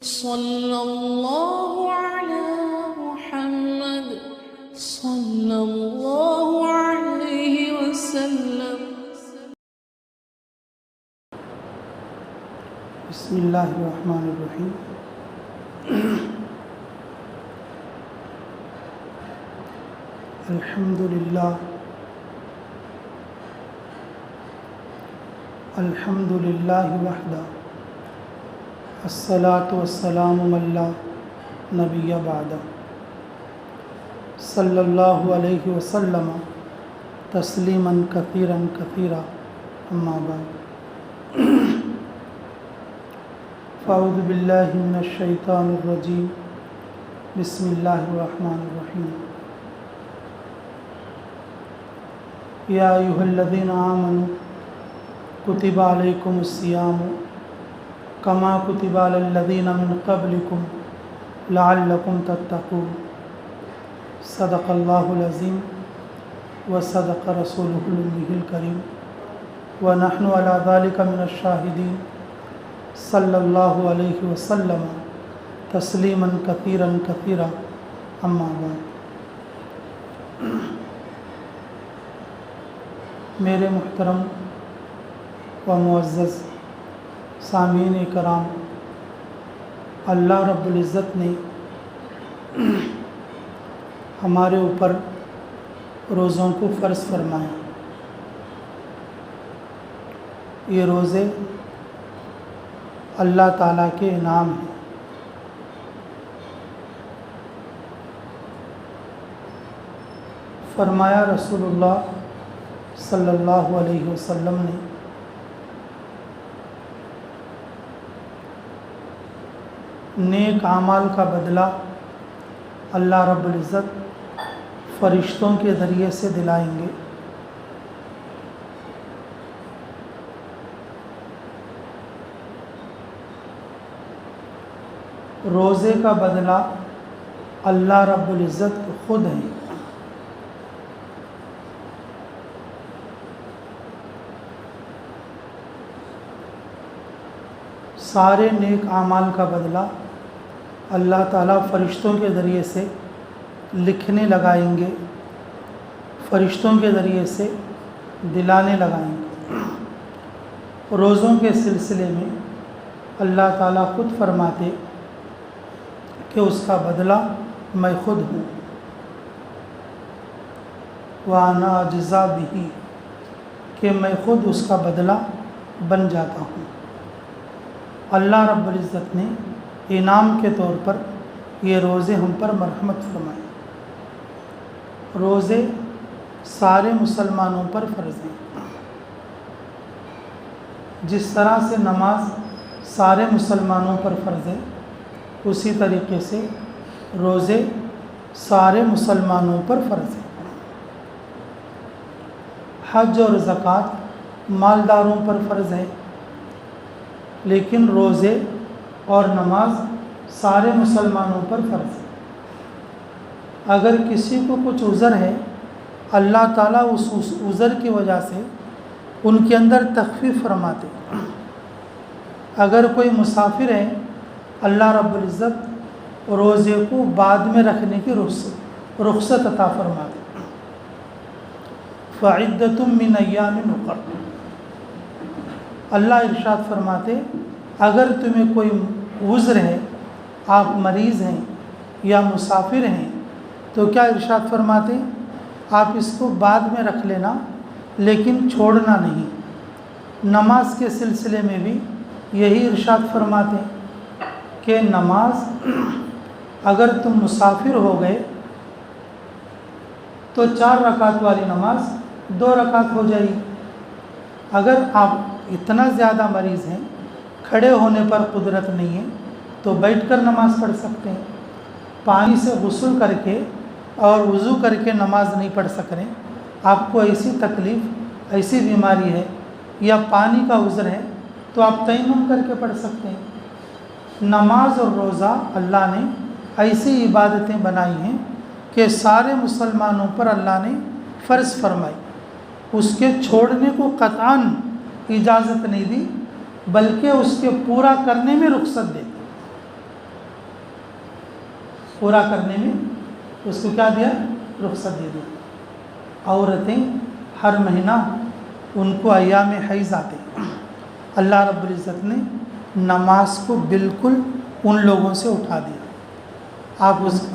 صلی اللہ علی محمد صلی اللہ علیہ وسلم۔ بسم اللہ الرحمن الرحیم۔ الحمدللہ الحمدللہ وحدہ الصلاۃ والسلام من لا نبی بعدہ صلی اللہ علیہ وسلم تسلیما کثیرا کثیرا اما بعد فاعوذ باللہ من الشیطان الرجیم بسم اللہ الرحمن الرحیم۔ یا ایھا الذین آمنوا کتب علیکم الصیام کما کتب علی الذین من قبلکم لعلکم تتقون۔ صدق اللہ العظیم وصدق رسولہ النبی الکریم ونحن علی ذلک من الشاہدین صلی اللہ علیہ وسلم تسلیما کثیرا کثیرا اما بعد۔ میرے محترم و معزز سامعین کرام، اللہ رب العزت نے ہمارے اوپر روزوں کو فرض فرمایا۔ یہ روزے اللہ تعالیٰ کے انعام ہیں۔ فرمایا رسول اللہ صلی اللہ علیہ وسلم نے، نیک اعمال کا بدلہ اللہ رب العزت فرشتوں کے ذریعے سے دلائیں گے۔ روزے کا بدلہ اللہ رب العزت خود ہے۔ سارے نیک اعمال کا بدلہ اللہ تعالیٰ فرشتوں کے ذریعے سے لکھنے لگائیں گے، فرشتوں کے ذریعے سے دلانے لگائیں گے۔ روزوں کے سلسلے میں اللہ تعالیٰ خود فرماتے کہ اس کا بدلہ میں خود ہوں، وَأَنَا أَجْزَىٰ بِهِ، کہ میں خود اس کا بدلہ بن جاتا ہوں۔ اللہ رب العزت نے انعام کے طور پر یہ روزے ہم پر مرحمت فرمائے۔ روزے سارے مسلمانوں پر فرض ہیں۔ جس طرح سے نماز سارے مسلمانوں پر فرض ہے، اسی طریقے سے روزے سارے مسلمانوں پر فرض ہیں۔ حج اور زکوٰۃ مالداروں پر فرض ہے، لیکن روزے اور نماز سارے مسلمانوں پر فرض ہے۔ اگر کسی کو کچھ عذر ہے، اللہ تعالیٰ اس عذر کی وجہ سے ان کے اندر تخفیف فرماتے۔ اگر کوئی مسافر ہے، اللہ رب العزت روزے کو بعد میں رکھنے کی رخصت عطا فرماتے۔ فَعِدَّةٌ مِّنْ أَيَّامٍ أُخَرَ، اللہ ارشاد فرماتے اگر تمہیں کوئی عذر ہے، آپ مریض ہیں یا مسافر ہیں، تو کیا ارشاد فرماتے آپ اس کو بعد میں رکھ لینا، لیکن چھوڑنا نہیں۔ نماز کے سلسلے میں بھی یہی ارشاد فرماتے کہ نماز اگر تم مسافر ہو گئے تو 4 رکعت والی نماز 2 رکعت ہو جائے گی۔ اگر آپ اتنا زیادہ مریض ہیں، کھڑے ہونے پر قدرت نہیں ہے، تو بیٹھ کر نماز پڑھ سکتے ہیں۔ پانی سے غسل کر کے اور وضو کر کے نماز نہیں پڑھ سک رہے، آپ کو ایسی تکلیف، ایسی بیماری ہے یا پانی کا عذر ہے، تو آپ تیمم کر کے پڑھ سکتے ہیں۔ نماز اور روزہ اللہ نے ایسی عبادتیں بنائی ہیں کہ سارے مسلمانوں پر اللہ نے فرض فرمائی، اس کے چھوڑنے کو قطعاً اجازت نہیں دی، بلکہ اس کے پورا کرنے میں رخصت دے۔ پورا کرنے میں اس کو کیا دیا؟ رخصت دے دیا۔ عورتیں ہر مہینہ ان کو ایام حیض آتے، اللہ رب العزت نے نماز کو بالکل ان لوگوں سے اٹھا دیا۔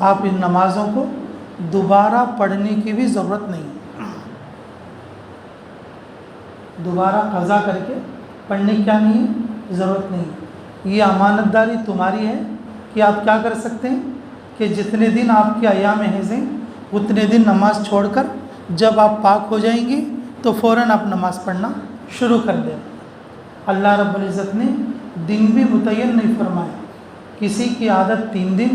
آپ ان نمازوں کو دوبارہ پڑھنے کی بھی ضرورت نہیں ہے، دوبارہ قضا کر کے پڑھنے کی کیا نہیں ہے؟ ضرورت نہیں ہے۔ یہ امانت داری تمہاری ہے کہ آپ کیا کر سکتے ہیں کہ جتنے دن آپ کی ایام حیض ہیں اتنے دن نماز چھوڑ کر جب آپ پاک ہو جائیں گے تو فوراً آپ نماز پڑھنا شروع کر دیں۔ اللہ رب العزت نے دن بھی متعین نہیں فرمایا، کسی کی عادت 3 دن،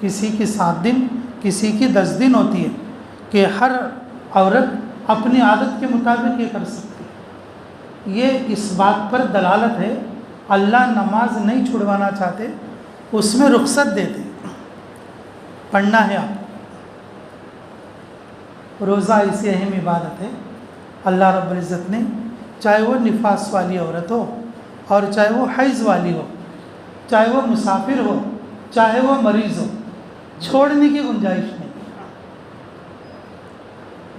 کسی کی 7 دن، کسی کی 10 دن ہوتی ہے کہ ہر عورت اپنی عادت کے مطابق یہ کر سکتی ہے۔ یہ اس بات پر دلالت ہے اللہ نماز نہیں چھڑوانا چاہتے، اس میں رخصت دیتے، پڑھنا ہے آپ۔ روزہ ایسی اہم عبادت ہے، اللہ رب العزت نے چاہے وہ نفاس والی عورت ہو اور چاہے وہ حیض والی ہو، چاہے وہ مسافر ہو، چاہے وہ مریض ہو، چھوڑنے کی گنجائش نہیں،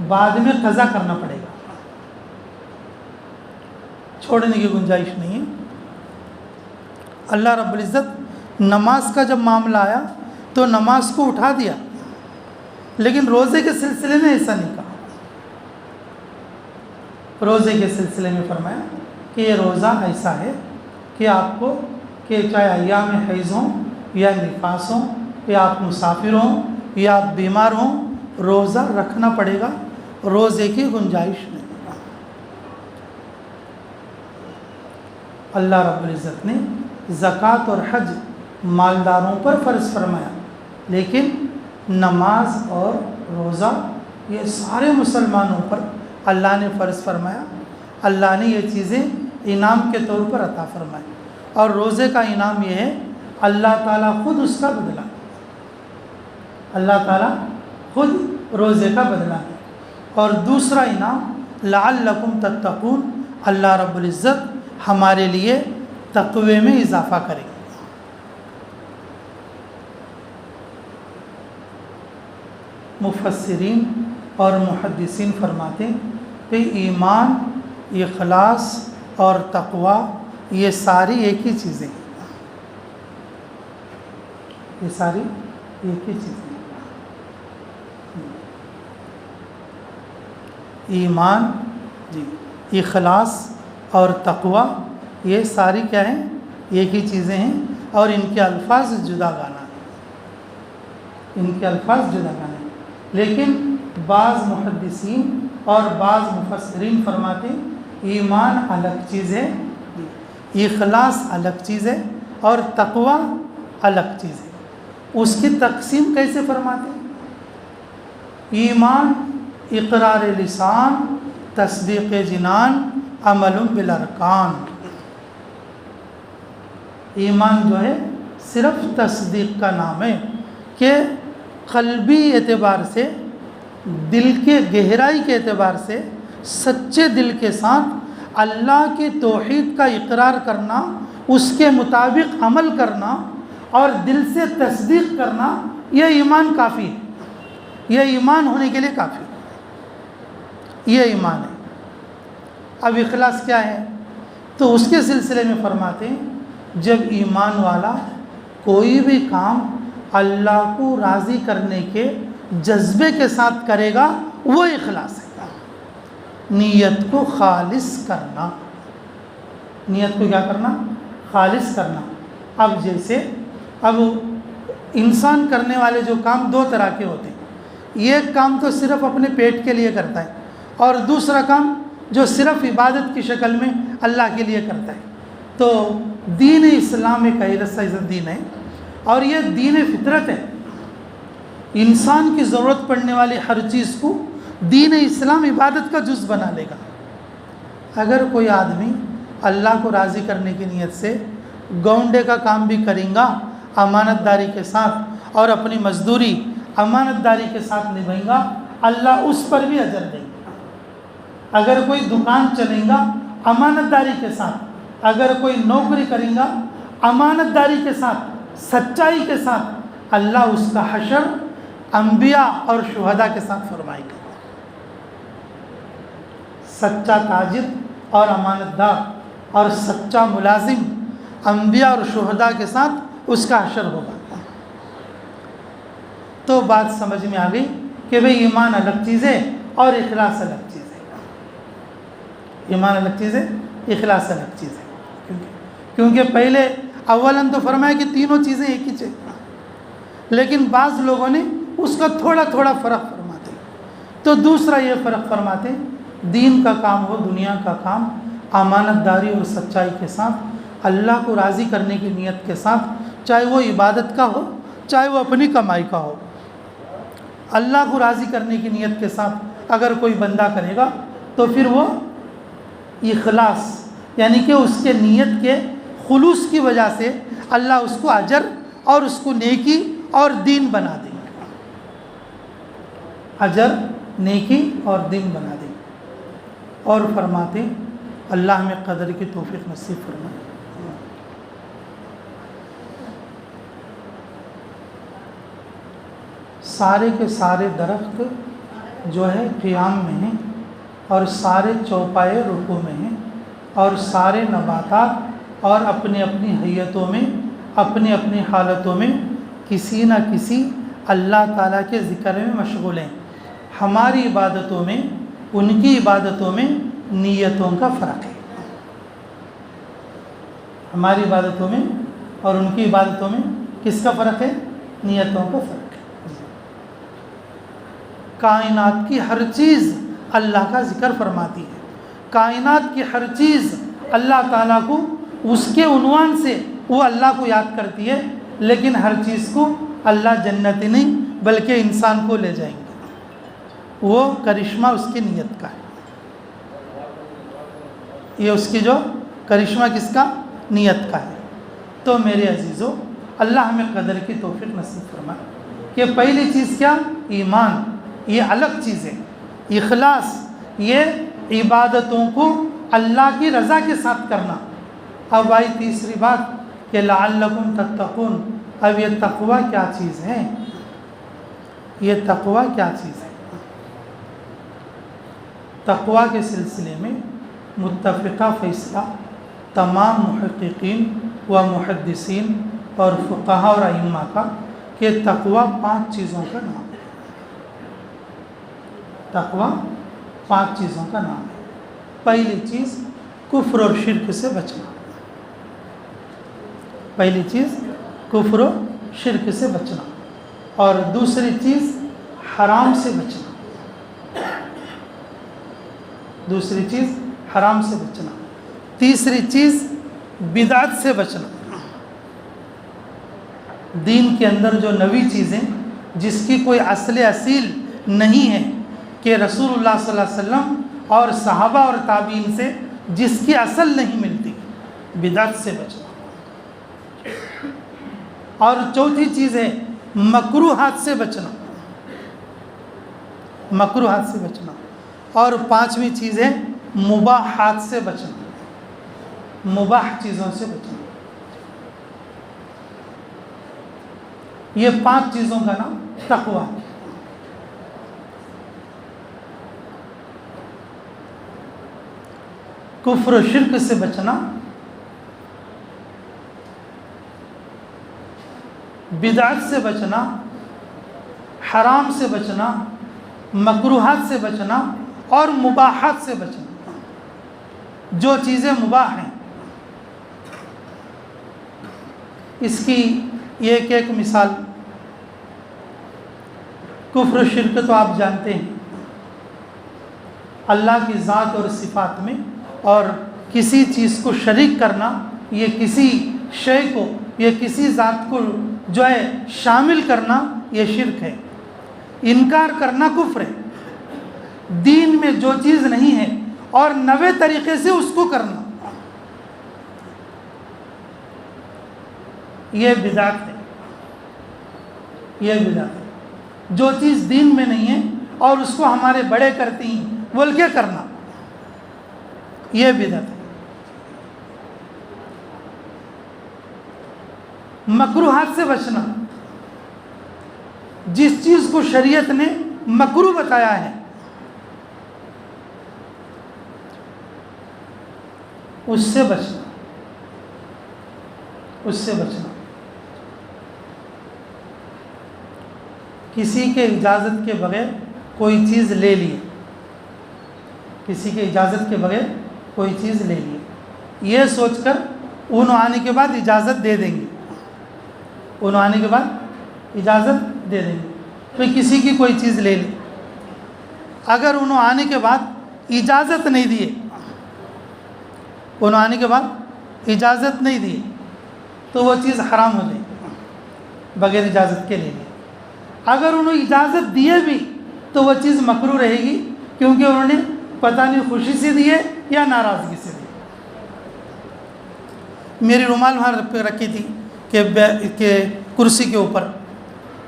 بعد میں قضا کرنا پڑے گا، چھوڑنے کی گنجائش نہیں ہے۔ اللہ رب العزت نماز کا جب معاملہ آیا تو نماز کو اٹھا دیا، لیکن روزے کے سلسلے میں ایسا نہیں کہا۔ روزے کے سلسلے میں فرمایا کہ یہ روزہ ایسا ہے کہ آپ کو کہ چاہے ایام حیض ہوں یا نفاس ہوں یا آپ مسافر ہوں یا آپ بیمار ہوں، روزہ رکھنا پڑے گا، روزے کی گنجائش نہیں۔ اللہ رب العزت نے زکوٰۃ اور حج مالداروں پر فرض فرمایا، لیکن نماز اور روزہ یہ سارے مسلمانوں پر اللہ نے فرض فرمایا۔ اللہ نے یہ چیزیں انعام کے طور پر عطا فرمائی، اور روزے کا انعام یہ ہے اللہ تعالیٰ خود اس کا بدلہ، اللہ تعالیٰ خود روزے کا بدلہ ہے۔ اور دوسرا انعام لعلکم تتقون، اللہ رب العزت ہمارے لیے تقوی میں اضافہ کرے گا۔ مفسرین اور محدثین فرماتے ہیں کہ ایمان، اخلاص اور تقوی یہ ساری ایک ہی چیزیں ہیں، یہ ساری ایک ہی چیزیں ہیں۔ ایمان، اخلاص اور تقوی یہ ساری کیا ہیں؟ ایک ہی چیزیں ہیں، اور ان کے الفاظ جدا گانا ہے، ان کے الفاظ جدا گانا ہے۔ لیکن بعض محدثین اور بعض مفسرین فرماتے ہیں ایمان الگ چیز ہے، اخلاص الگ چیز ہے، اور تقوی الگ چیز ہے۔ اس کی تقسیم کیسے فرماتے ہیں؟ ایمان اقرار لسان، تصدیق جنان، عمل بالارکان۔ ایمان جو ہے صرف تصدیق کا نام ہے کہ قلبی اعتبار سے، دل کے گہرائی کے اعتبار سے، سچے دل کے ساتھ اللہ کی توحید کا اقرار کرنا، اس کے مطابق عمل کرنا اور دل سے تصدیق کرنا، یہ ایمان کافی ہے، یہ ایمان ہونے کے لیے کافی ہے، یہ ایمان ہے۔ اب اخلاص کیا ہے؟ تو اس کے سلسلے میں فرماتے ہیں جب ایمان والا کوئی بھی کام اللہ کو راضی کرنے کے جذبے کے ساتھ کرے گا، وہ اخلاص ہے۔ نیت کو خالص کرنا، نیت کو کیا کرنا؟ خالص کرنا۔ اب جیسے اب انسان کرنے والے جو کام 2 طرح کے ہوتے ہیں، ایک کام تو صرف اپنے پیٹ کے لیے کرتا ہے، اور دوسرا کام جو صرف عبادت کی شکل میں اللہ کے لیے کرتا ہے۔ تو دین اسلام ایک ایسا دین ہے، اور یہ دین فطرت ہے، انسان کی ضرورت پڑنے والی ہر چیز کو دین اسلام عبادت کا جز بنا لے گا۔ اگر کوئی آدمی اللہ کو راضی کرنے کی نیت سے گونڈے کا کام بھی کریں گا امانت داری کے ساتھ، اور اپنی مزدوری امانت داری کے ساتھ نبھائیں گا، اللہ اس پر بھی اجر دیں گا۔ اگر کوئی دکان چلیں گا امانت داری کے ساتھ، اگر کوئی نوکری کریں گا امانت داری کے ساتھ، سچائی کے ساتھ، اللہ اس کا حشر انبیاء اور شہداء کے ساتھ فرمائے گا۔ سچا تاجر اور امانت دار اور سچا ملازم انبیاء اور شہداء کے ساتھ اس کا حشر ہوگا۔ تو بات سمجھ میں آ گئی کہ بھئی ایمان الگ چیز ہے اور اخلاص الگ چیز ہے۔ ایمان الگ چیز ہے، اخلاص الگ چیز ہے، کیونکہ پہلے اولاً تو فرمایا کہ تینوں چیزیں ایک ہی چیز، لیکن بعض لوگوں نے اس کا تھوڑا تھوڑا فرق فرماتے، تو دوسرا یہ فرق فرماتے دین کا کام ہو، دنیا کا کام امانت داری اور سچائی کے ساتھ، اللہ کو راضی کرنے کی نیت کے ساتھ، چاہے وہ عبادت کا ہو چاہے وہ اپنی کمائی کا ہو، اللہ کو راضی کرنے کی نیت کے ساتھ اگر کوئی بندہ کرے گا تو پھر وہ اخلاص، یعنی کہ اس کے نیت کے خلوص کی وجہ سے اللہ اس کو اجر اور اس کو نیکی اور دین بنا دیں گے، اجر، نیکی اور دین بنا دیں گے۔ اور فرماتے اللہ ہمیں قدر کی توفیق نصیب فرمائے۔ سارے کے سارے درخت جو ہے قیام میں ہیں اور سارے چوپائے رکوع میں ہیں، اور سارے نباتات اور اپنی اپنی حیتوں میں، اپنی اپنی حالتوں میں کسی نہ کسی اللہ تعالیٰ کے ذکر میں مشغول ہیں۔ ہماری عبادتوں میں، ان کی عبادتوں میں نیتوں کا فرق ہے۔ ہماری عبادتوں میں اور ان کی عبادتوں میں کس کا فرق ہے؟ نیتوں کا فرق ہے۔ کائنات کی ہر چیز اللہ کا ذکر فرماتی ہے، کائنات کی ہر چیز اللہ تعالیٰ کو اس کے عنوان سے وہ اللہ کو یاد کرتی ہے، لیکن ہر چیز کو اللہ جنتی نہیں بلکہ انسان کو لے جائیں گے۔ وہ کرشمہ اس کی نیت کا ہے، یہ اس کی جو کرشمہ کس کا؟ نیت کا ہے۔ تو میرے عزیزو، اللہ ہمیں قدر کی توفیق نصیب فرمائے کہ پہلی چیز کیا؟ ایمان، یہ الگ چیز ہے۔ اخلاص، یہ عبادتوں کو اللہ کی رضا کے ساتھ کرنا۔ اب آئی تیسری بات کہ لعلکم تتقون۔ اب یہ تقوی کیا چیز ہے؟ یہ تقوی کیا چیز ہے؟ تقوی کے سلسلے میں متفقہ فیصلہ تمام محققین و محدثین اور فقہاء اور ائمہ کا کہ تقوی 5 چیزوں کا نام ہے۔ تقوی 5 چیزوں کا نام ہے۔ پہلی چیز کفر اور شرک سے بچنا، پہلی چیز کفر و شرک سے بچنا، اور دوسری چیز حرام سے بچنا، دوسری چیز حرام سے بچنا، تیسری چیز بدعت سے بچنا، دین کے اندر جو نوی چیزیں جس کی کوئی اصل اصیل نہیں ہے، کہ رسول اللہ صلی اللہ علیہ وسلم اور صحابہ اور تابعین سے جس کی اصل نہیں ملتی، بدعت سے بچنا۔ اور چوتھی چیز ہے مکروہات سے بچنا، مکروہات سے بچنا، اور 5ویں چیز ہے مباحات سے بچنا، مباح چیزوں سے بچنا۔ یہ 5 چیزوں کا نام تقوی ہے۔ کفر و شرک سے بچنا، بدعت سے بچنا، حرام سے بچنا، مکروہات سے بچنا، اور مباحات سے بچنا۔ جو چیزیں مباح ہیں، اس کی ایک ایک مثال، کفر و شرک تو آپ جانتے ہیں، اللہ کی ذات اور صفات میں اور کسی چیز کو شریک کرنا، یہ کسی شے کو، یہ کسی ذات کو جو ہے شامل کرنا، یہ شرک ہے۔ انکار کرنا کفر ہے۔ دین میں جو چیز نہیں ہے اور نوے طریقے سے اس کو کرنا، یہ بدعت ہے، یہ بدعت ہے۔ جو چیز دین میں نہیں ہے اور اس کو ہمارے بڑے کرتے ہیں بول کے کرنا، یہ بدعت ہے۔ مکروہات سے بچنا، جس چیز کو شریعت نے مکروہ بتایا ہے اس سے بچنا، اس سے بچنا۔ کسی کے اجازت کے بغیر کوئی چیز لے لی، کسی کے اجازت کے بغیر کوئی چیز لے لی، یہ سوچ کر انہوں آنے کے بعد اجازت دے دیں گے، انہوں آنے کے بعد اجازت دے دیں گے۔ کوئی کسی کی کوئی چیز لے لی، اگر انہوں آنے کے بعد اجازت نہیں دیے، انہوں آنے کے بعد اجازت نہیں دی تو وہ چیز حرام ہو جائے گی، بغیر اجازت کے لے لی۔ اگر انہوں اجازت دیے بھی تو وہ چیز مکروہ رہے گی، کیونکہ انہوں نے پتہ نہیں خوشی سے دی ہے یا ناراضگی سے دی۔ میری رومال وہاں پہ رکھی تھی کہ کرسی کے اوپر،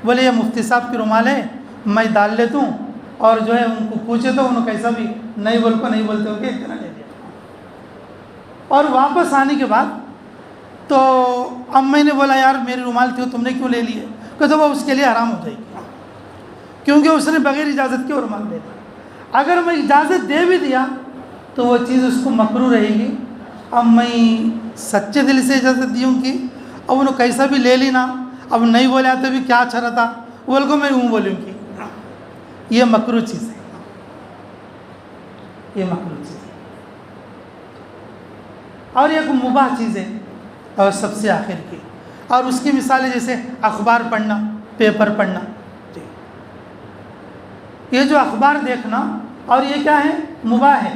بولے یہ مفتی صاحب کی رومال ہے، میں ڈال لیتا ہوں، اور جو ہے ان کو پوچھے تو انہوں کیسا بھی نہیں بولتے ہو کہ اتنا لے لیا۔ اور واپس آنے کے بعد تو اب میں نے بولا یار میری رومال تھی تم نے کیوں لے لی ہے؟ کہ تو وہ اس کے لیے حرام ہو جائے گی، کیونکہ اس نے بغیر اجازت کے رومال لے لیا۔ اگر میں اجازت دے بھی دیا تو وہ چیز اس کو مکروہ رہے گی۔ اب میں سچے دل سے اجازت دی ہوں کہ اب انہوں کیسا بھی لے لی نا، اب نہیں بولا تو بھی کیا اچھا رہتا، بول کو میں بولوں کہ یہ مکروہ چیز ہے، یہ مکروہ چیز ہے۔ اور ایک مباح چیز ہے اور سب سے آخر کی، اور اس کی مثالیں جیسے اخبار پڑھنا، پیپر پڑھنا۔ یہ جو اخبار دیکھنا اور یہ کیا ہے؟ مباح ہے،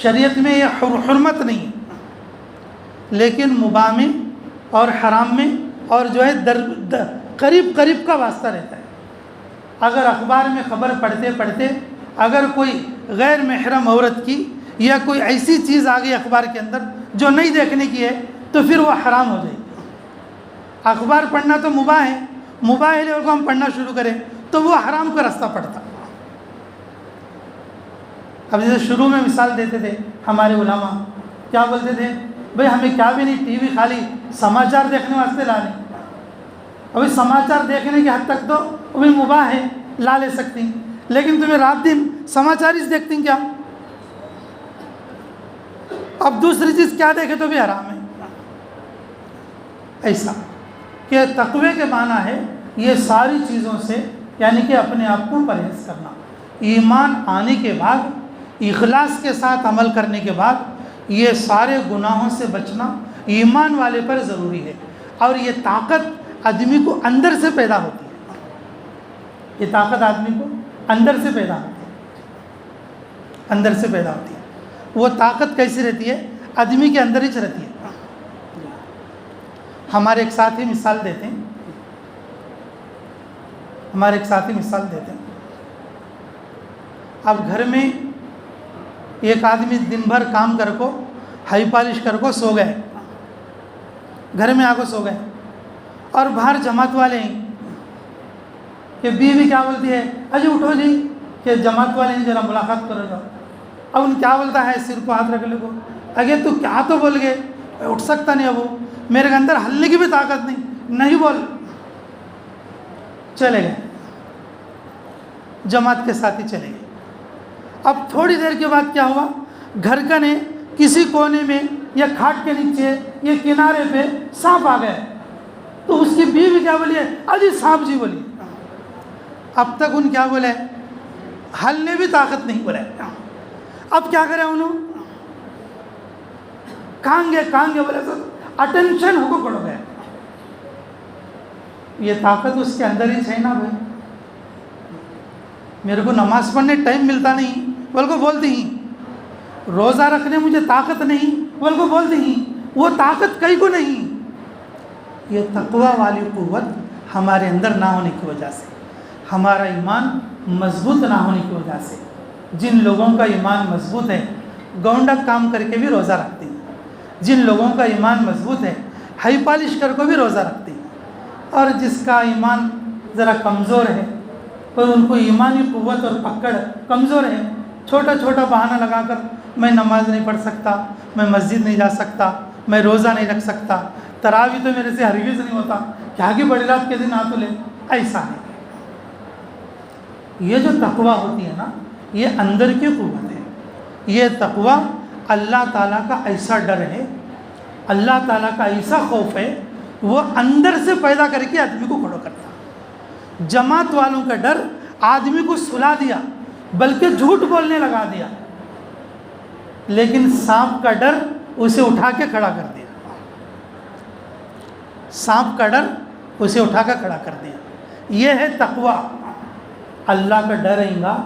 شریعت میں یہ حرمت نہیں ہے، لیکن مباح میں اور حرام میں اور جو ہے قریب قریب کا واسطہ رہتا ہے۔ اگر اخبار میں خبر پڑھتے پڑھتے اگر کوئی غیر محرم عورت کی یا کوئی ایسی چیز آ گئی اخبار کے اندر جو نہیں دیکھنے کی ہے تو پھر وہ حرام ہو جائے گی۔ اخبار پڑھنا تو مباح ہے، مباح ہے لوگوں کو ہم پڑھنا شروع کریں تو وہ حرام کا راستہ پڑتا۔ اب جیسے شروع میں مثال دیتے تھے ہمارے علماء، کیا بولتے تھے؟ بھئی ہمیں کیا بھی نہیں، ٹی وی خالی سماچار دیکھنے واسطے لا لیں۔ ابھی سماچار دیکھنے کی حد تک تو ابھی مباح ہے، لا لے سکتی ہیں، لیکن تمہیں رات دن سماچار ہی دیکھتی ہیں کیا؟ اب دوسری چیز کیا دیکھے تو بھی حرام ہے۔ ایسا کہ تقوی کے معنی ہے یہ ساری چیزوں سے، یعنی کہ اپنے آپ کو پرہیز کرنا، ایمان آنے کے بعد اخلاص کے ساتھ عمل کرنے کے بعد یہ سارے گناہوں سے بچنا ایمان والے پر ضروری ہے۔ اور یہ طاقت آدمی کو اندر سے پیدا ہوتی ہے، یہ طاقت آدمی کو اندر سے پیدا ہوتی ہے، اندر سے پیدا ہوتی ہے۔ وہ طاقت کیسی رہتی ہے؟ آدمی کے اندر ہی رہتی ہے۔ ہمارے ایک ساتھی مثال دیتے ہیں، اب گھر میں ایک آدمی دن بھر کام کر کو ہائی پالش کر کو سو گئے، گھر میں آ کو سو گئے، اور باہر جماعت والے ہیں کہ بیوی کیا بولتی ہے؟ اجی اٹھو جی کہ جماعت والے ہیں ذرا ملاقات کرو جاؤ۔ اب ان کیا بولتا ہے؟ سر کو ہاتھ رکھ لے کو، اگے تو کیا تو بول گئے، اٹھ سکتا نہیں، اب میرے اندر ہلنے کی بھی طاقت نہیں بول، چلے گئے، جماعت کے ساتھ ہی چلے گئے۔ اب تھوڑی دیر کے بعد کیا ہوا؟ گھر کا نے کسی کونے میں یا کھاٹ کے نیچے یا کنارے پہ سانپ آ گئے، تو اس کی بیوی کیا بولی ہے؟ اجی سانپ جی بولی۔ اب تک ان کیا بولے؟ ہلنے بھی طاقت نہیں بولے۔ اب کیا کرے انہوں؟ کہاں گے بولے تو اٹینشن ہو کو پڑو گئے۔ یہ طاقت اس کے اندر ہی ہے نا بھائی، میرے کو نماز پڑھنے ٹائم ملتا نہیں بول کو بولتی ہی، روزہ رکھنے مجھے طاقت نہیں بول کو بولتی ہی، وہ طاقت کئی کو نہیں۔ یہ تقوی والی قوت ہمارے اندر نہ ہونے کی وجہ سے، ہمارا ایمان مضبوط نہ ہونے کی وجہ سے۔ جن لوگوں کا ایمان مضبوط ہے گونڈک کام کر کے بھی روزہ رکھتے ہیں، جن لوگوں کا ایمان مضبوط ہے ہائی پالش کر کو بھی روزہ رکھتے ہیں، اور جس کا ایمان ذرا کمزور ہے، پر ان کو ایمانی قوت اور پکڑ کمزور ہے، چھوٹا چھوٹا بہانہ لگا کر میں نماز نہیں پڑھ سکتا، میں مسجد نہیں جا سکتا، میں روزہ نہیں رکھ سکتا، تراویح تو میرے سے ہرگز نہیں ہوتا، کیا کہ بڑی رات کے دن آ تو لے، ایسا ہے۔ یہ جو تقوی ہوتی ہے نا، یہ اندر کی قوت ہے. یہ تقوی اللہ تعالیٰ کا ایسا ڈر ہے، اللہ تعالیٰ کا ایسا خوف ہے، وہ اندر سے پیدا کر کے آدمی کو کھڑا کرتا. جماعت والوں کا ڈر آدمی کو سلا دیا، بلکہ جھوٹ بولنے لگا دیا، لیکن سانپ کا ڈر اسے اٹھا کے کھڑا کر دیا. سانپ کا ڈر اسے اٹھا کر کھڑا کر دیا. یہ ہے تقوی. اللہ کا ڈر رہیں گا،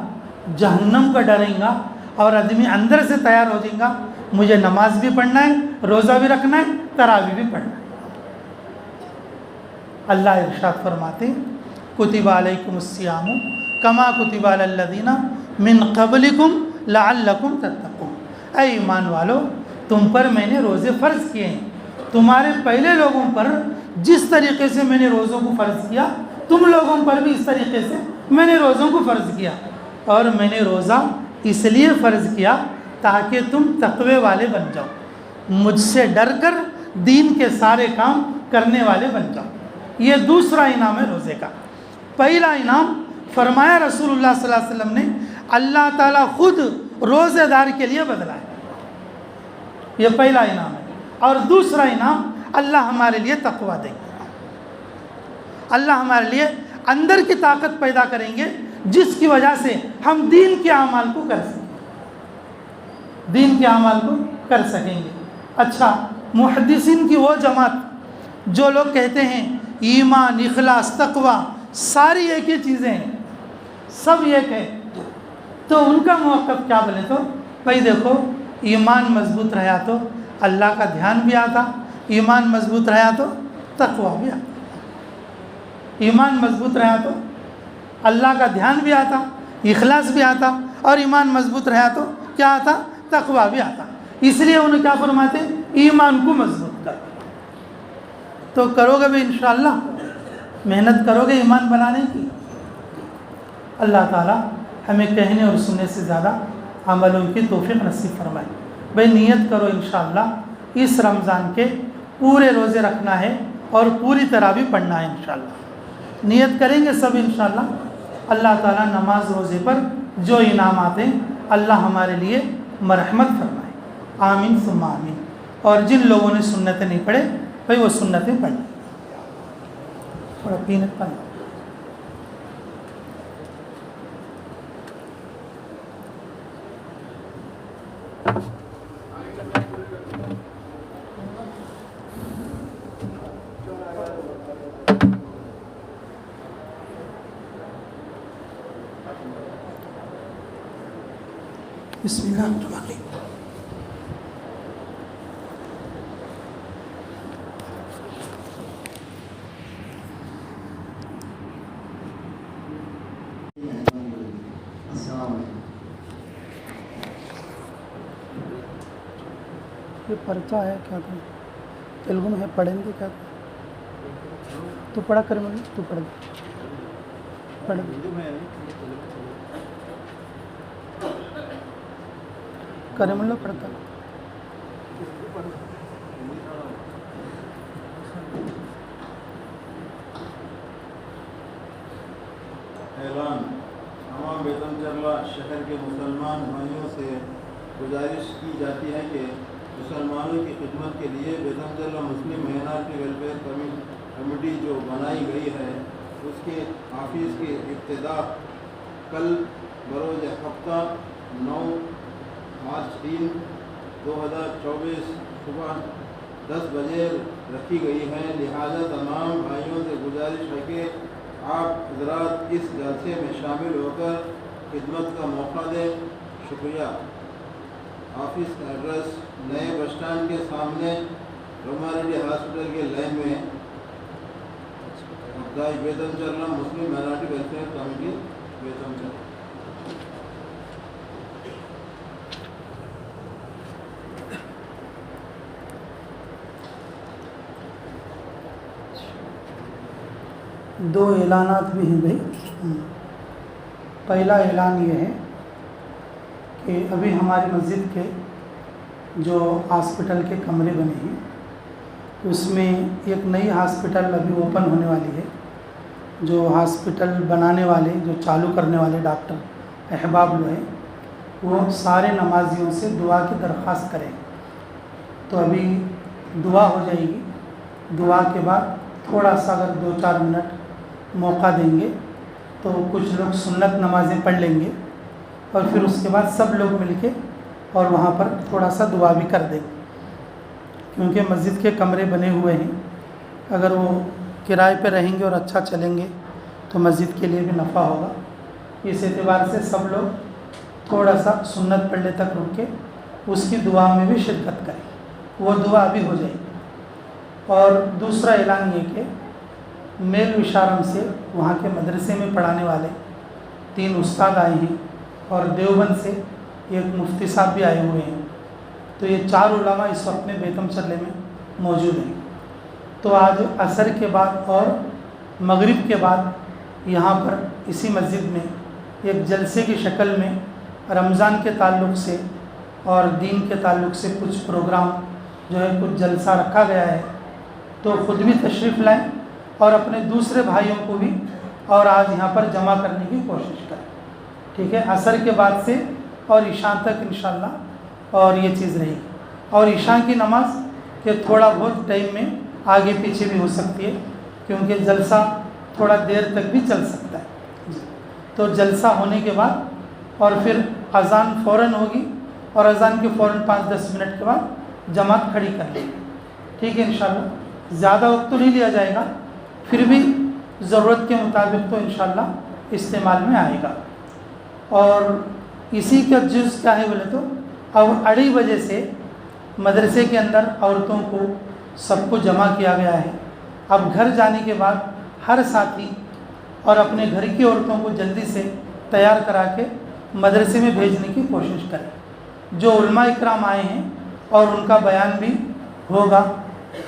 جہنم کا ڈر رہیں گا، اور آدمی اندر سے تیار ہو جائے گا، مجھے نماز بھی پڑھنا ہے، روزہ بھی رکھنا ہے، تراویح بھی پڑھنا ہے. اللہ ارشاد فرماتے کتب علیکم الصیام کما کتب علی الذین من قبلکم لعلکم تتقون. اے ایمان والو، تم پر میں نے روزے فرض کیے ہیں، تمہارے پہلے لوگوں پر جس طریقے سے میں نے روزوں کو فرض کیا، تم لوگوں پر بھی اس طریقے سے میں نے روزوں کو فرض کیا. اور میں نے روزہ اس لیے فرض کیا تاکہ تم تقوی والے بن جاؤ، مجھ سے ڈر کر دین کے سارے کام کرنے والے بن جاؤ. یہ دوسرا انعام ہے روزے کا. پہلا انعام فرمایا رسول اللہ صلی اللہ علیہ وسلم نے، اللہ تعالیٰ خود روزے دار کے لیے بدلا ہے. یہ پہلا انعام ہے. اور دوسرا انعام، اللہ ہمارے لیے تقوی دیں گے. اللہ ہمارے لیے اندر کی طاقت پیدا کریں گے، جس کی وجہ سے ہم دین کے اعمال کو کر سکیں گے، دین کے اعمال کو کر سکیں گے. اچھا، محدثین کی وہ جماعت جو لوگ کہتے ہیں ایمان، اخلاص، تقوی ساری ایک ہی چیزیں ہیں، سب ایک ہے، تو ان کا موقف کیا بولے تو بھائی دیکھو، ایمان مضبوط رہا تو اللہ کا دھیان بھی آتا، ایمان مضبوط رہا تو تقوی بھی آتا. ایمان مضبوط رہا تو اللہ کا دھیان بھی آتا، اخلاص بھی آتا، اور ایمان مضبوط رہا تو کیا آتا؟ تقوی بھی آتا. اس لیے انہوں کیا فرماتے؟ ایمان کو مضبوط کر. تو کرو گے بھی انشاءاللہ، محنت کرو گے ایمان بنانے کی. اللہ تعالیٰ ہمیں کہنے اور سننے سے زیادہ عملوں کی توفیق نصیب فرمائے. بھائی نیت کرو انشاءاللہ اس رمضان کے پورے روزے رکھنا ہے اور پوری تراویح پڑھنا ہے انشاءاللہ. نیت کریں گے سب انشاءاللہ. اللہ تعالیٰ نماز روزے پر جو انعامات ہیں اللہ ہمارے لیے مرحمت فرمائے. آمین ثم آمین. اور جن لوگوں نے سنتیں نہیں پڑھے بھائی وہ سنتیں پڑھ لیں. تھوڑا پینے پڑھ. بسم اللہ الرحمن الرحیم. یہ پرچہ ہے کیا کریں؟ تیلگو میں ہے، پڑھیں گے کیا کریں؟ تو پڑھا کریں، تو پڑھ کریم اللہ پڑھتا. اعلان. تمام بیتم چرلا شہر کے مسلمان بھائیوں سے گزارش کی جاتی ہے کہ مسلمانوں کی خدمت کے لیے بیتم چرلا مسلم مینارٹی ویلفیئر کمیٹی جو بنائی گئی ہے، اس کے آفس کی ابتدا کل بروز ہفتہ 9 مارچ 3 2024 صبح 10 بجے رکھی گئی ہے. لہذا تمام بھائیوں سے گزارش ہے کہ آپ حضرات اس جلسے میں شامل ہو کر خدمت کا موقع دیں. شکریہ. آفس کا ایڈریس نئے بس اسٹینڈ کے سامنے روماریڈی ہاسپٹل کے لائن میں، بیتم چرلا مسلم مینارٹی ویلفیئر کمیٹی بیتم چرلا. دو اعلانات بھی ہیں بھائی. پہلا اعلان یہ ہے کہ ابھی ہماری مسجد کے جو ہاسپٹل کے کمرے بنے ہیں اس میں ایک نئی ہاسپٹل ابھی اوپن ہونے والی ہے. جو ہاسپٹل بنانے والے جو چالو کرنے والے ڈاکٹر احباب جو ہیں وہ سارے نمازیوں سے دعا کی درخواست کریں. تو ابھی دعا ہو جائے گی، دعا کے بعد تھوڑا سا اگر 2-4 منٹ موقع دیں گے تو کچھ لوگ سنت نمازیں پڑھ لیں گے اور پھر اس کے بعد سب لوگ مل کے اور وہاں پر تھوڑا سا دعا بھی کر دیں گے، کیونکہ مسجد کے کمرے بنے ہوئے ہیں، اگر وہ کرائے پہ رہیں گے اور اچھا چلیں گے تو مسجد کے لیے بھی نفع ہوگا. اس اعتبار سے سب لوگ تھوڑا سا سنت پڑھنے تک رک کے اس کی دعا میں بھی شرکت کریں، وہ دعا بھی ہو جائے گی. اور دوسرا اعلان یہ کہ میل وشارم سے وہاں کے مدرسے میں پڑھانے والے 3 استاد آئے ہیں اور دیوبند سے ایک مفتی صاحب بھی آئے ہوئے ہیں. تو یہ 4 علماء اس وقت میں بیتم چرلے میں موجود ہیں. تو آج عصر کے بعد اور مغرب کے بعد یہاں پر اسی مسجد میں ایک جلسے کی شکل میں رمضان کے تعلق سے اور دین کے تعلق سے کچھ پروگرام جو ہے کچھ جلسہ رکھا گیا ہے. تو خود بھی تشریف لائیں اور اپنے دوسرے بھائیوں کو بھی اور آج یہاں پر جمع کرنے کی کوشش کریں. ٹھیک ہے، عصر کے بعد سے اور عشاء تک انشاءاللہ اور یہ چیز رہی. اور عشاء کی نماز کے تھوڑا بہت ٹائم میں آگے پیچھے بھی ہو سکتی ہے کیونکہ جلسہ تھوڑا دیر تک بھی چل سکتا ہے. تو جلسہ ہونے کے بعد اور پھر اذان فوراً ہوگی اور اذان کے فوراً 5-10 منٹ کے بعد جماعت کھڑی کر لیں گے. ٹھیک ہے، انشاءاللہ زیادہ وقت تو نہیں لیا جائے گا، پھر بھی ضرورت کے مطابق تو انشاءاللہ استعمال میں آئے گا. اور اسی کا جز کیا ہے بولے تو اب 2:30 بجے سے مدرسے کے اندر عورتوں کو سب کو جمع کیا گیا ہے. اب گھر جانے کے بعد ہر ساتھی اور اپنے گھر کی عورتوں کو جلدی سے تیار کرا کے مدرسے میں بھیجنے کی کوشش کریں. جو علماء اکرام آئے ہیں اور ان کا بیان بھی ہوگا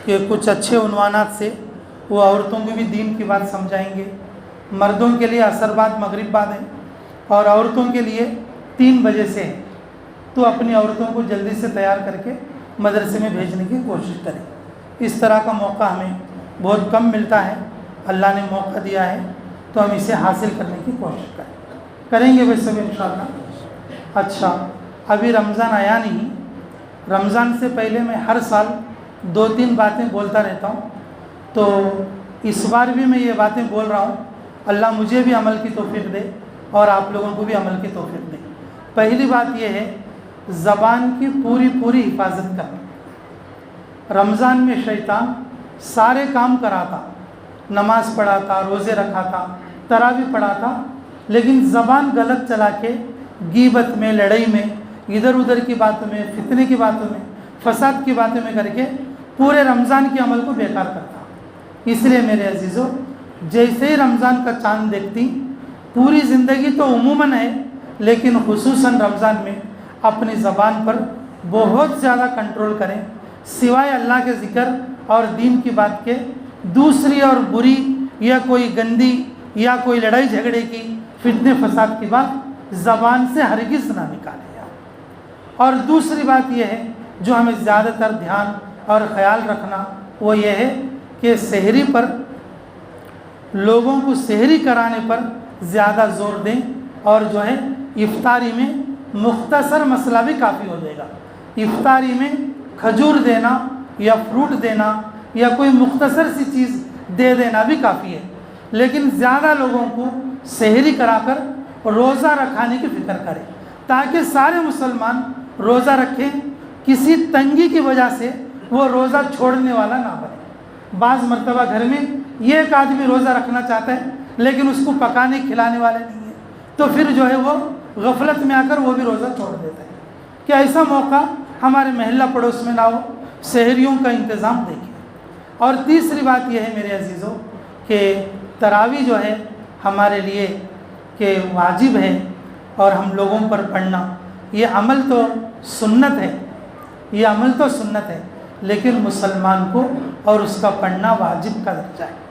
کہ کچھ اچھے عنوانات سے وہ عورتوں کو بھی دین کی بات سمجھائیں گے. مردوں کے لیے عصر بعد مغرب بعد ہے اور عورتوں کے لیے 3 بجے سے ہے. تو اپنی عورتوں کو جلدی سے تیار کر کے مدرسے میں بھیجنے کی کوشش کریں. اس طرح کا موقع ہمیں بہت کم ملتا ہے، اللہ نے موقع دیا ہے تو ہم اسے حاصل کرنے کی کوشش کریں گے ویسے بھی انشاءاللہ. اچھا، ابھی رمضان آیا نہیں. رمضان سے پہلے میں ہر سال 2-3 باتیں بولتا رہتا ہوں، تو اس بار بھی میں یہ باتیں بول رہا ہوں. اللہ مجھے بھی عمل کی توفیق دے اور آپ لوگوں کو بھی عمل کی توفیق دے. پہلی بات یہ ہے زبان کی پوری حفاظت کرنا. رمضان میں شیطان سارے کام کراتا، نماز پڑھاتا، روزے رکھاتا، تراویح پڑھاتا، لیکن زبان غلط چلا کے غیبت میں، لڑائی میں، ادھر ادھر کی باتوں میں، فتنے کی باتوں میں، فساد کی باتوں میں کر کے پورے رمضان کے عمل کو بیکار کرتا. اس لیے میرے عزیزو، جیسے ہی رمضان کا چاند دیکھتی، پوری زندگی تو عموماً ہے لیکن خصوصاً رمضان میں اپنی زبان پر بہت زیادہ کنٹرول کریں. سوائے اللہ کے ذکر اور دین کی بات کے دوسری اور بری یا کوئی گندی یا کوئی لڑائی جھگڑے کی، فتنے فساد کی بات زبان سے ہرگز نہ نکالیں. اور دوسری بات یہ ہے جو ہمیں زیادہ تر دھیان اور خیال رکھنا، وہ یہ ہے کہ سحری پر، لوگوں کو سحری کرانے پر زیادہ زور دیں اور جو ہے افطاری میں مختصر مسئلہ بھی کافی ہو جائے گا. افطاری میں کھجور دینا یا فروٹ دینا یا کوئی مختصر سی چیز دے دینا بھی کافی ہے، لیکن زیادہ لوگوں کو سحری کرا کر روزہ رکھانے کی فکر کریں تاکہ سارے مسلمان روزہ رکھیں. کسی تنگی کی وجہ سے وہ روزہ چھوڑنے والا نہ بنے. بعض مرتبہ گھر میں یہ ایک آدمی روزہ رکھنا چاہتا ہے لیکن اس کو پکانے کھلانے والے نہیں ہیں، تو پھر جو ہے وہ غفلت میں آ کر وہ بھی روزہ چھوڑ دیتا ہے. کہ ایسا موقع ہمارے محلہ پڑوس میں نہ ہو، سحریوں کا انتظام دیکھیں. اور تیسری بات یہ ہے میرے عزیزوں کہ تراویح جو ہے ہمارے لیے کہ واجب ہے اور ہم لوگوں پر پڑھنا، یہ عمل تو سنت ہے، یہ عمل تو سنت ہے، لیکن مسلمان کو اور اس کا پڑھنا واجب کا درجہ ہے.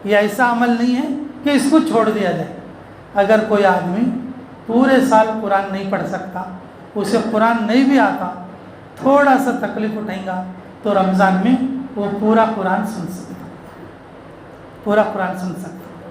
یہ ایسا عمل نہیں ہے کہ اس کو چھوڑ دیا جائے. اگر کوئی آدمی پورے سال قرآن نہیں پڑھ سکتا، اسے قرآن نہیں بھی آتا، تھوڑا سا تکلیف اٹھائیں گا تو رمضان میں وہ پورا قرآن سن سکتا، پورا قرآن سن سکتا.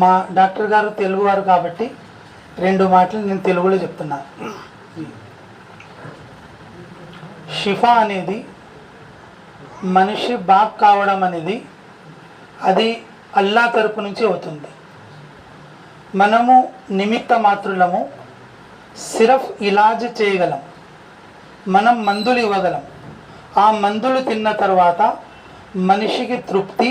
మా డాక్టర్ గారు తెలుగు వారు కాబట్టి 2 మాటలు నేను తెలుగులో చెప్తున్నాను. షిఫా అనేది, మనిషి బాగ్ కావడం అనేది అది అల్లా తరపు నుంచి అవుతుంది. మనము నిమిత్త మాత్రులము, సిర్ఫ్ ఇలాజ్ చేయగలం, మనం మందులు ఇవ్వగలం. ఆ మందులు తిన్న తర్వాత మనిషికి తృప్తి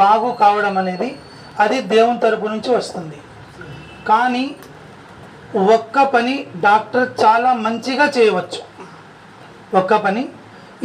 బాగు కావడం అనేది అది దేవుని తరపు నుంచి వస్తుంది. కానీ ఒక్క పని డాక్టర్ చాలా మంచిగా చేయవచ్చు. ఒక్క పని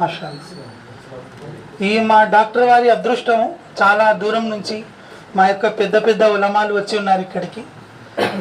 మాషాఅల్లా ఈ మా డాక్టర్ వారి అదృష్టము చాలా దూరం నుంచి మా యొక్క పెద్ద పెద్ద ఉలమాలు వచ్చి ఉన్నారు ఇక్కడికి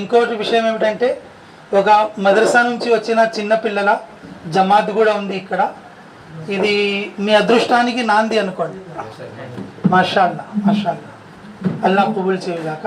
ఇంకోటి విషయం ఏమిటంటే ఒక మదరసా నుంచి వచ్చిన చిన్న పిల్లల జమాత్ కూడా ఉంది ఇక్కడ ఇది మీ అదృష్టానికి నాంది అనుకోండి మాషాఅల్లా మాషాఅల్లా అల్లా కబూల్ చేయగాక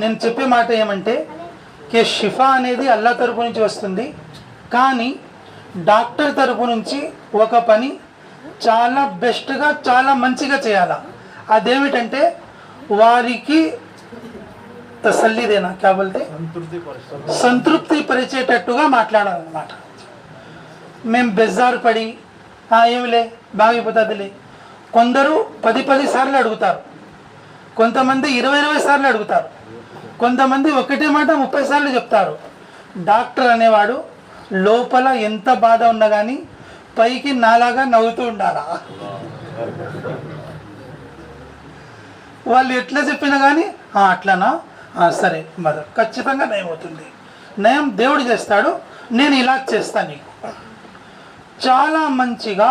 నేను చెప్పే మాట ఏమంటే కే షిఫా అనేది అల్లా తరపు నుంచి వస్తుంది కానీ డాక్టర్ తరపు నుంచి ఒక పని చాలా బెస్ట్గా చాలా మంచిగా చేయాలా అదేమిటంటే వారికి తసల్లిదేనా క్యా బోల్తే సంతృప్తి పరిచేటట్టుగా మాట్లాడాలన్నమాట మేము బెజారు పడి ఏమిలే బాగిపోతుందిలే కొందరు 10 సార్లు అడుగుతారు కొంతమంది 20 సార్లు అడుగుతారు కొంతమంది ఒకటే మాట 30 సార్లు చెప్తారు డాక్టర్ అనేవాడు లోపల ఎంత బాధ ఉన్నా కానీ పైకి నాలాగా నవ్వుతూ ఉండాలా వాళ్ళు ఎట్లా చెప్పినా కానీ అట్లానా సరే మరి ఖచ్చితంగా నయం అవుతుంది నయం దేవుడు చేస్తాడు నేను ఇలా చేస్తాను నీకు చాలా మంచిగా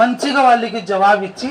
మంచిగా వాళ్ళకి జవాబిచ్చి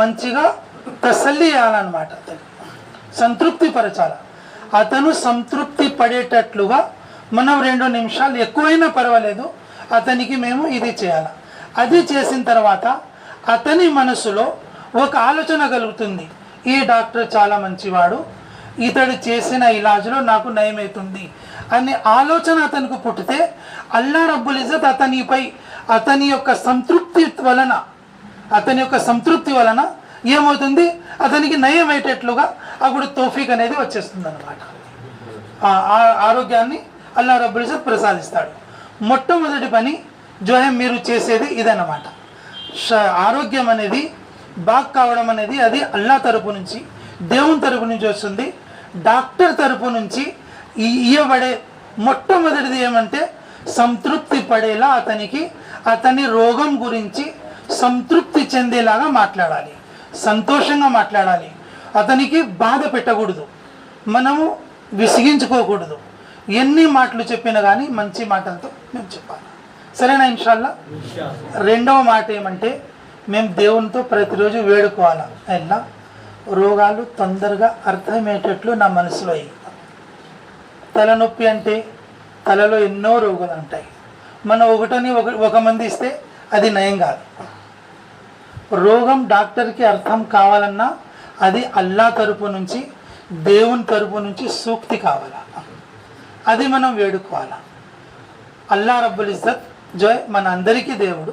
మంచిగా తసల్లి చేయాలన్నమాట సంతృప్తి పరచాలి అతను సంతృప్తి పడేటట్లుగా మనం 2 నిమిషాలు ఎక్కువైనా పర్వాలేదు అతనికి మేము ఇది చేయాలి అది చేసిన తర్వాత అతని మనసులో ఒక ఆలోచన కలుగుతుంది ఈ డాక్టర్ చాలా మంచివాడు ఇతడు చేసిన ఇలాజ్లో నాకు నయమవుతుంది అనే ఆలోచన అతనికి పుట్టితే అల్లా రబ్బుల్ ఇజ్జత్ అతనిపై అతని యొక్క సంతృప్తి వలన ఏమవుతుంది అతనికి నయమయ్యేటట్లుగా అప్పుడు తౌఫీక్ అనేది వచ్చేస్తుంది అన్నమాట ఆరోగ్యాన్ని అల్లా రబ్బుల్ ఇజ్జత్ ప్రసాదిస్తాడు మొట్టమొదటి పని జోహే మీరు చేసేది ఇదన్నమాట ఆరోగ్యం అనేది బాగా కావడం అనేది అది అల్లా తరపు నుంచి దేవుని తరపు నుంచి వస్తుంది డాక్టర్ తరపు నుంచి ఇవ్వబడే మొట్టమొదటిది ఏమంటే సంతృప్తి పడేలా అతని రోగం గురించి సంతృప్తి చెందేలాగా మాట్లాడాలి సంతోషంగా మాట్లాడాలి అతనికి బాధ పెట్టకూడదు మనము విసిగించుకోకూడదు ఎన్ని మాటలు చెప్పినా కానీ మంచి మాటలతో మేము చెప్పాలి సరేనా ఇన్షాల్లా రెండవ మాట ఏమంటే మేము దేవునితో ప్రతిరోజు వేడుకోవాలా ఎలా రోగాలు తొందరగా అర్థమయ్యేటట్లు నా మనసులో తలనొప్పి అంటే తలలో ఎన్నో రోగాలు ఉంటాయి మనం ఒక మంది ఇస్తే అది నయం కాదు రోగం డాక్టర్కి అర్థం కావాలన్నా అది అల్లా తరపు నుంచి దేవుని తరపు నుంచి సూక్తి కావాలా అది మనం వేడుకోవాలా అల్లా రబ్బుల్ ఇజ్జత్ జో మన అందరికీ దేవుడు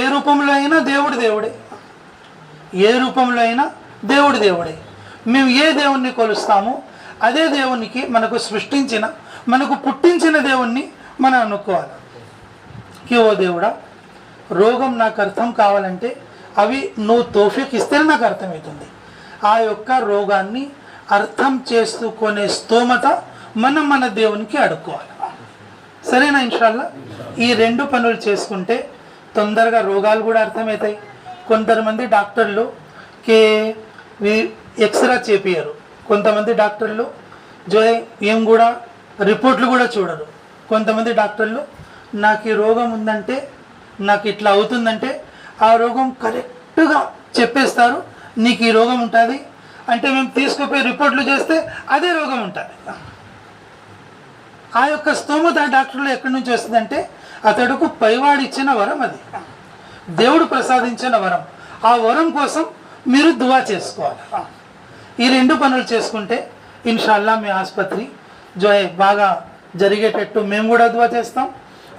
ఏ రూపంలో అయినా దేవుడు దేవుడే ఏ రూపంలో అయినా దేవుడు దేవుడే మేము ఏ దేవుణ్ణి కొలుస్తామో అదే దేవునికి మనకు పుట్టించిన దేవుణ్ణి మనం అనుకోవాలి ఓ దేవుడా రోగం నాకు అర్థం కావాలంటే అవి నువ్వు తౌఫీక్ ఇస్తేనే నాకు అర్థమవుతుంది ఆ యొక్క రోగాన్ని అర్థం చేసుకునే స్తోమత మనం మన దేవునికి అడుక్కోవాలి సరేనా ఇన్షాల్లా ఈ 2 పనులు చేసుకుంటే తొందరగా రోగాలు కూడా అర్థమవుతాయి కొంతమంది డాక్టర్లు ఎక్స్రే చేపియరు కొంతమంది డాక్టర్లు ఏం కూడా రిపోర్ట్లు కూడా చూడరు కొంతమంది డాక్టర్లు నాకు ఈ రోగం ఉందంటే నాకు ఇట్లా అవుతుందంటే ఆ రోగం కరెక్ట్గా చెప్పేస్తారు నీకు ఈ రోగం ఉంటుంది అంటే మేము తీసుకుపోయి రిపోర్ట్లు చేస్తే అదే రోగం ఉంటుంది ఆ యొక్క స్తోమత డాక్టర్లు ఎక్కడి నుంచి వస్తుందంటే అతడుకు పైవాడు ఇచ్చిన వరం అది దేవుడు ప్రసాదించిన వరం ఆ వరం కోసం మీరు దువా చేసుకోవాలి ఈ 2 పనులు చేసుకుంటే ఇన్షాల్లా మీ ఆసుపత్రి బాగా జరిగేటట్టు మేము కూడా దువా చేస్తాం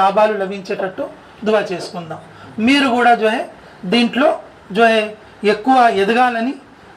లాభాలు లభించేటట్టు దువా చేసుకుందాం మీరు కూడా దీంట్లో ఎక్కువ ఎదగాలని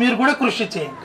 మీరు కూడా కృషి చేయండి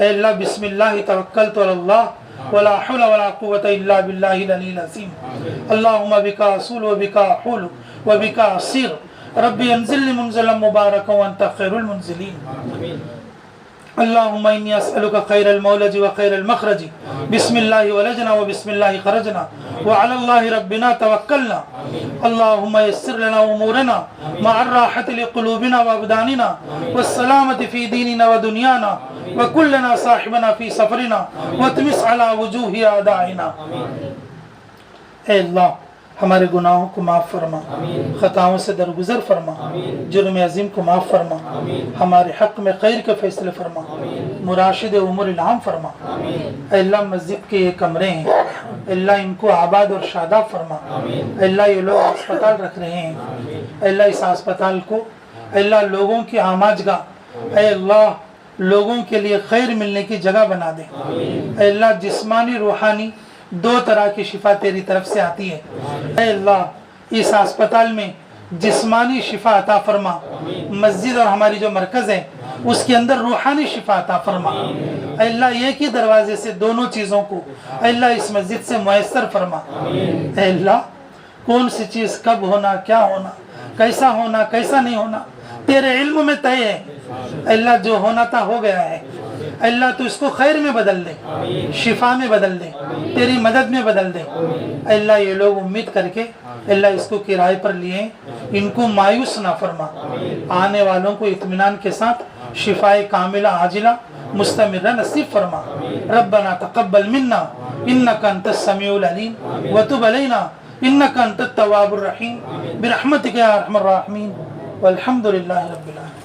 اے اللہ بسم اللہ توکلت علی اللہ ولا حول ولا قوة الا باللہ العلی العظیم اللہم بکا اصول و بکا حول و بکا اصیر ربی انزل منزلا مبارکا وانت خیر المنزلین اللهم إني أسألك خير المولج وخير المخرج بسم الله ولجنا وبسم الله خرجنا وعلى الله ربنا توكلنا اللهم يسر لنا أمورنا مع الراحة لقلوبنا وأبداننا والسلامة في ديننا ودنيانا وكلنا صاحبنا في سفرنا واتمس على وجوه أعدائنا اے اللہ ہمارے گناہوں کو معاف فرما، خطاؤں سے درگزر فرما، جرم عظیم کو معاف فرما، ہمارے حق میں خیر کے فیصلے فرما، مراشد امور الہام فرما۔ اے اللہ مسجد کے یہ کمرے ہیں، اے اللہ ان کو آباد اور شاداب فرما۔ اے اللہ یہ لوگ اسپتال رکھ رہے ہیں، اے اللہ اس اسپتال کو اے اللہ لوگوں کی آماج گاہ، اے اللہ لوگوں کے لیے خیر ملنے کی جگہ بنا دے۔ اے اللہ جسمانی روحانی دو طرح کی شفا تیری طرف سے آتی ہے، اے اللہ اس اسپتال میں جسمانی شفا عطا فرما، مسجد اور ہماری جو مرکز ہے اس کے اندر روحانی شفا عطا فرما۔ اے اللہ ایک ہی دروازے سے دونوں چیزوں کو اے اللہ اس مسجد سے میسر فرما۔ اے اللہ کون سی چیز کب ہونا، کیا ہونا، کیسا ہونا، کیسا نہیں ہونا تیرے علم میں طے ہے۔ اے اللہ جو ہونا تھا ہو گیا ہے، اے اللہ تو اس کو خیر میں بدل دے، شفا میں بدل دے، تیری مدد میں بدل دے۔ اے اللہ یہ لوگ امید کر کے اے اللہ اس کو کرائے پر لیے، ان کو مایوس نہ فرما، آنے والوں کو اطمینان کے ساتھ شفائے کاملہ عاجلہ مستمرہ نصیب فرما۔ ربنا تقبل منا انک انت السمیع العلیم وتب علینا انک انت التواب الرحیم برحمتک یا ارحم الراحمین والحمد للہ رب العالمین۔